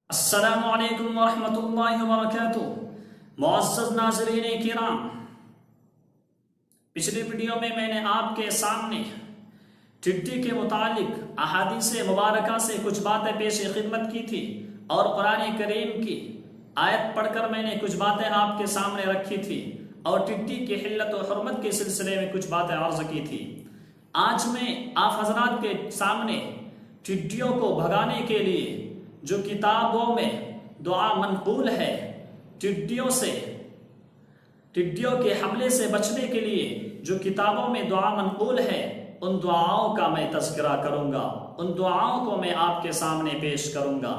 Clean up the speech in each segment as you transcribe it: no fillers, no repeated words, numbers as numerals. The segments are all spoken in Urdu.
السلام علیکم ورحمۃ اللہ وبرکاتہ۔ معزز ناظرین کرام، پچھلی ویڈیو میں نے آپ کے سامنے ٹڈی کے متعلق احادیث مبارکہ سے کچھ باتیں پیش خدمت کی تھی اور قرآن کریم کی آیت پڑھ کر میں نے کچھ باتیں آپ کے سامنے رکھی تھی اور ٹڈی کی حلت و حرمت کے سلسلے میں کچھ باتیں عرض کی تھی۔ آج میں آپ حضرات کے سامنے ٹڈیوں کو بھگانے کے لیے جو کتابوں میں دعا منقول ہے، ٹڈیوں کے حملے سے بچنے کے لیے جو کتابوں میں دعا منقول ہے، ان دعاؤں کا میں تذکرہ کروں گا، ان دعاؤں کو میں آپ کے سامنے پیش کروں گا،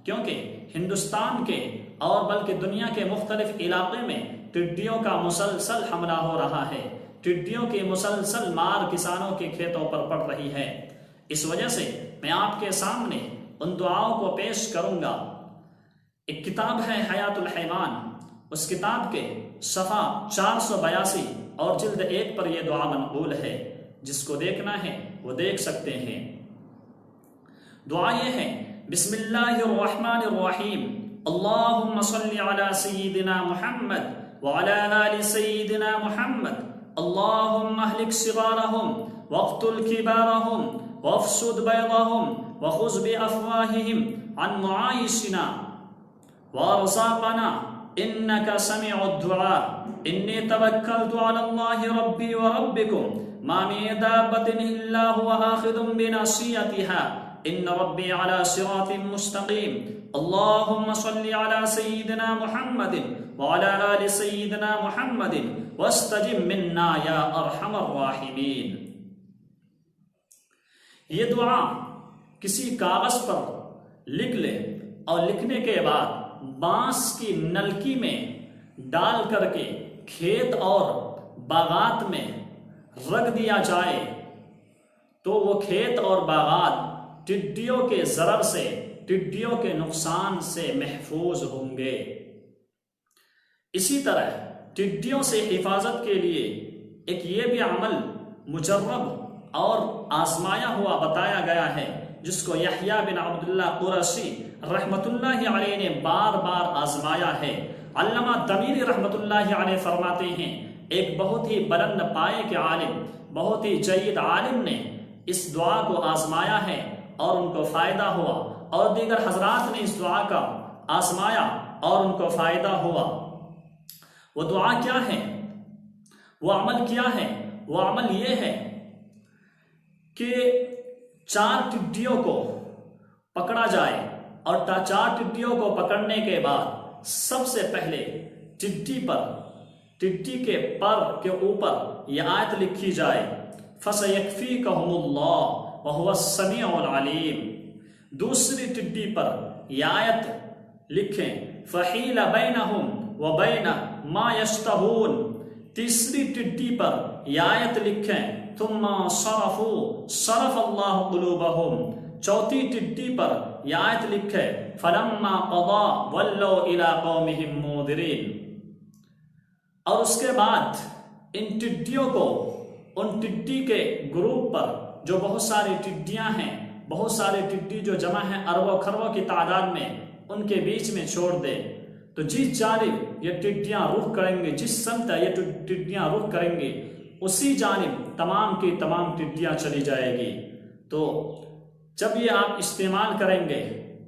کیونکہ ہندوستان کے اور بلکہ دنیا کے مختلف علاقے میں ٹڈیوں کا مسلسل حملہ ہو رہا ہے، ٹڈیوں کی مسلسل مار کسانوں کے کھیتوں پر پڑ رہی ہے۔ اس وجہ سے میں آپ کے سامنے ان دعاؤں کو پیش کروں گا۔ ایک کتاب ہے حیات الحیوان، اس کتاب کے صفحہ 482 اور جلد 1 پر یہ دعا منقول ہے، جس کو دیکھنا ہے وہ دیکھ سکتے ہیں۔ دعا یہ ہے: بسم اللہ الرحمن الرحیم، اللہم صلی علی سیدنا محمد وعلی آل سیدنا محمد، اللہم اہلک صغارہم واقتل کبارہم وافسد بیضہم وخذ بأفواہہم عن معایشنا وارزاقنا انک سمیع الدعاء، انی توکلت علی اللہ ربی وربکم ما من دابۃ الا هو آخذ بناصیتها ان ربی علی صراط مستقیم، اللہم صل علی سیدنا محمد وعلی آل سیدنا محمد واستجب منا یا ارحم الراحمین۔ یہ دعا کسی کاغذ پر لکھ لے اور لکھنے کے بعد بانس کی نلکی میں ڈال کر کے کھیت اور باغات میں رکھ دیا جائے تو وہ کھیت اور باغات ٹڈیوں کے ضرر سے، ٹڈیوں کے نقصان سے محفوظ ہوں گے۔ اسی طرح ٹڈیوں سے حفاظت کے لیے ایک یہ بھی عمل مجرب اور آزمایا ہوا بتایا گیا ہے، جس کو یحییٰ بن عبداللہ قرشی رحمت اللہ علیہ نے بار بار آزمایا ہے۔ علامہ دمیری رحمت اللہ علیہ فرماتے ہیں، ایک بہت ہی بلند پائے کے عالم، بہت ہی جید عالم نے اس دعا کو آزمایا ہے اور ان کو فائدہ ہوا، اور دیگر حضرات نے اس دعا کا آزمایا اور ان کو فائدہ ہوا۔ وہ دعا کیا ہے؟ وہ عمل کیا ہے؟ وہ عمل یہ ہے کہ 4 ٹڈیوں کو پکڑا جائے، اور 4 ٹڈیوں کو پکڑنے کے بعد سب سے پہلے ٹڈی کے پر کے اوپر یہ آیت لکھی جائے: فَسَيَكْفِيكَهُمُ اللَّهُ وَهُوَ السَّمِيعُ الْعَلِيمُ۔ دوسری ٹڈی پر یہ آیت لکھیں: فَحِيلَ بَيْنَهُمْ وَبَيْنَ مَا يَشْتَهُونَ۔ تیسری ٹڈی پر یہ آیت لکھیں: ثم صرفوا صرف اللہ قلوبہم۔ چوتھی ٹڈی پر یہ آیت لکھے: فلما قضا ولوا الی قومہم منذرین۔ اور اس کے بعد ان ٹڈیوں کو، ان ٹڈی کے گروپ پر جو بہت ساری ٹڈیاں ہیں، بہت سارے ٹڈی جو جمع ہیں اربوں خربوں کی تعداد میں، ان کے بیچ میں چھوڑ دے، تو جس جانب یہ ٹڈیاں رخ کریں گے، جس سمت یہ ٹڈیاں رخ کریں گے، اسی جانب تمام کی تمام ٹڈیاں چلی جائے گی۔ تو جب یہ آپ استعمال کریں گے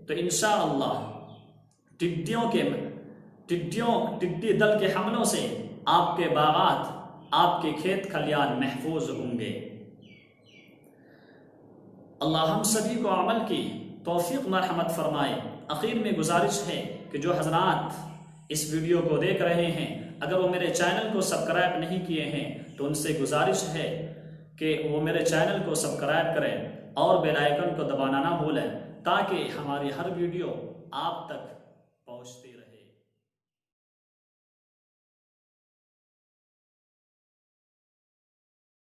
تو انشاءاللہ ٹڈی دل کے حملوں سے آپ کے باغات، آپ کے کھیت کھلیان محفوظ ہوں گے۔ اللہ ہم سبھی کو عمل کی توفیق مرحمت فرمائے۔ اخیر میں گزارش ہے کہ جو حضرات اس ویڈیو کو دیکھ رہے ہیں، اگر وہ میرے چینل کو سبسکرائب نہیں کیے ہیں تو ان سے گزارش ہے کہ وہ میرے چینل کو سبسکرائب کریں اور بیل آئیکن کو دبانا نہ بھولیں، تاکہ ہماری ہر ویڈیو آپ تک پہنچتی رہے۔